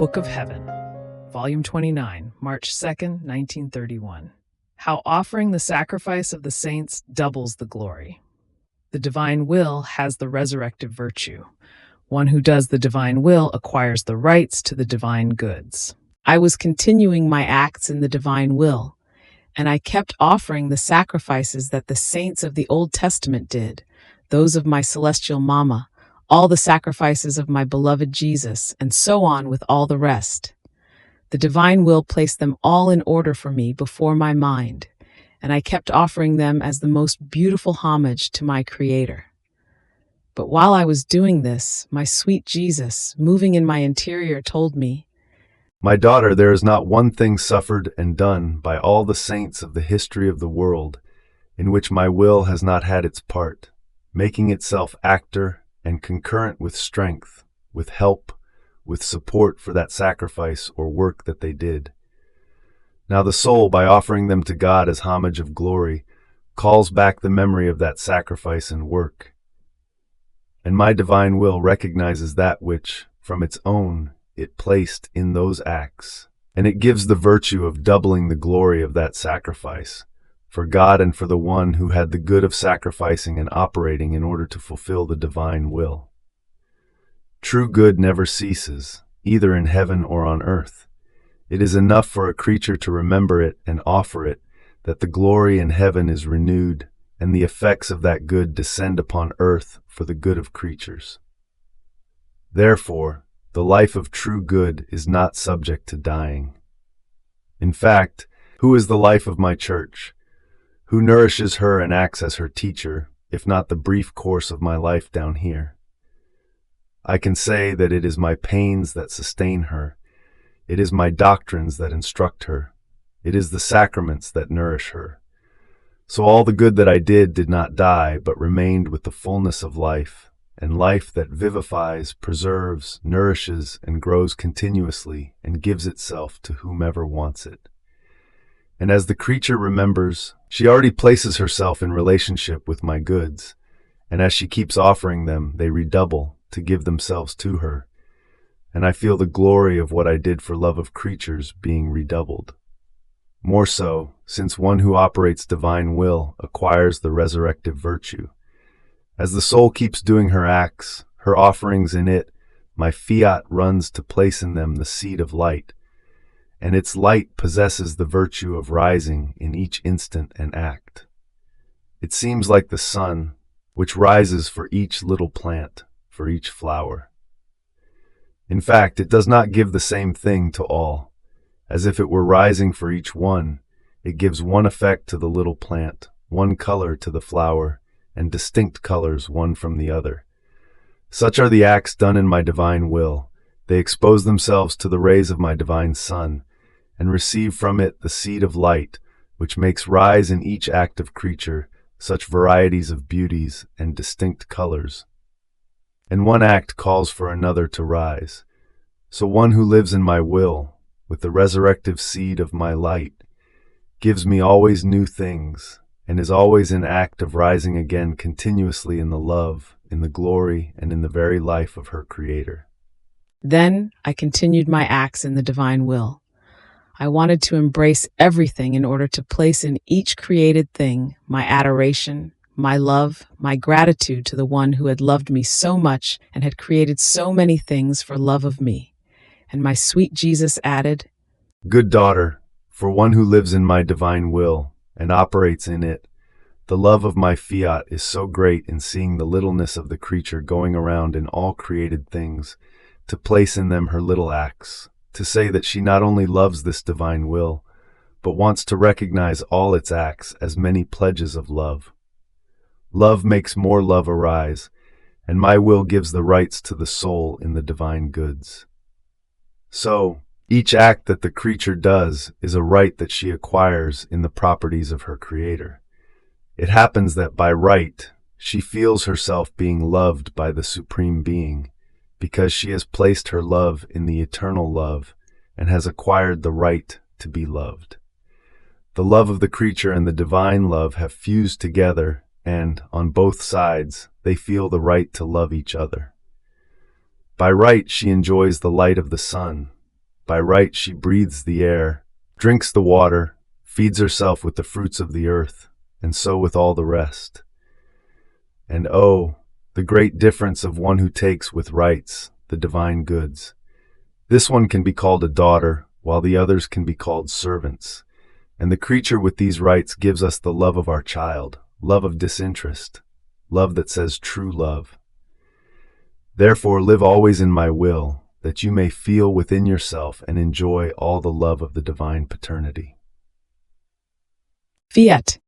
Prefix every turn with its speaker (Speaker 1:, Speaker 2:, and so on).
Speaker 1: Book of Heaven, Volume 29, March 2nd, 1931. How offering the sacrifice of the saints doubles the glory. The divine will has the resurrective virtue. One who does the divine will acquires the rights to the divine goods. I was continuing my acts in the divine will, and I kept offering the sacrifices that the saints of the Old Testament did, those of my celestial Mama, all the sacrifices of my beloved Jesus, and so on with all the rest. The divine will placed them all in order for me before my mind, and I kept offering them as the most beautiful homage to my Creator. But while I was doing this, my sweet Jesus, moving in my interior, told me,
Speaker 2: "My daughter, there is not one thing suffered and done by all the saints of the history of the world in which my will has not had its part, making itself actor and concurrent with strength, with help, with support for that sacrifice or work that they did. Now the soul, by offering them to God as homage of glory, calls back the memory of that sacrifice and work. And my divine will recognizes that which, from its own, it placed in those acts, and it gives the virtue of doubling the glory of that sacrifice, for God and for the one who had the good of sacrificing and operating in order to fulfill the divine will. True good never ceases, either in heaven or on earth. It is enough for a creature to remember it and offer it, that the glory in heaven is renewed, and the effects of that good descend upon earth for the good of creatures. Therefore, the life of true good is not subject to dying. In fact, who is the life of my church? Who nourishes her and acts as her teacher, if not the brief course of my life down here? I can say that it is my pains that sustain her. It is my doctrines that instruct her. It is the sacraments that nourish her. So all the good that I did not die, but remained with the fullness of life, and life that vivifies, preserves, nourishes, and grows continuously, and gives itself to whomever wants it. And as the creature remembers, she already places herself in relationship with my goods, and as she keeps offering them, they redouble to give themselves to her, and I feel the glory of what I did for love of creatures being redoubled. More so, since one who operates divine will acquires the resurrective virtue. As the soul keeps doing her acts, her offerings in it, my fiat runs to place in them the seed of light, and its light possesses the virtue of rising in each instant and act. It seems like the sun, which rises for each little plant, for each flower. In fact, it does not give the same thing to all. As if it were rising for each one, it gives one effect to the little plant, one color to the flower, and distinct colors one from the other. Such are the acts done in my divine will. They expose themselves to the rays of my divine sun, and receive from it the seed of light, which makes rise in each active creature such varieties of beauties and distinct colors. And one act calls for another to rise. So one who lives in my will, with the resurrective seed of my light, gives me always new things, and is always in act of rising again continuously in the love, in the glory, and in the very life of her Creator.
Speaker 1: Then I continued my acts in the divine will. I wanted to embrace everything in order to place in each created thing my adoration, my love, my gratitude to the one who had loved me so much and had created so many things for love of me. And my sweet Jesus added,
Speaker 2: "Good daughter, for one who lives in my divine will and operates in it, the love of my fiat is so great in seeing the littleness of the creature going around in all created things, to place in them her little acts, to say that she not only loves this divine will, but wants to recognize all its acts as many pledges of love. Love makes more love arise, and my will gives the rights to the soul in the divine goods. So, each act that the creature does is a right that she acquires in the properties of her Creator. It happens that by right, she feels herself being loved by the Supreme Being, because she has placed her love in the eternal love and has acquired the right to be loved. The love of the creature and the divine love have fused together, and, on both sides, they feel the right to love each other. By right she enjoys the light of the sun, By right she breathes the air, drinks the water, feeds herself with the fruits of the earth, and so with all the rest. And oh, the great difference of one who takes with rights the divine goods. This one can be called a daughter, while the others can be called servants. And the creature with these rights gives us the love of our child, love of disinterest, love that says true love. Therefore live always in my will, that you may feel within yourself and enjoy all the love of the divine paternity.
Speaker 1: Fiat.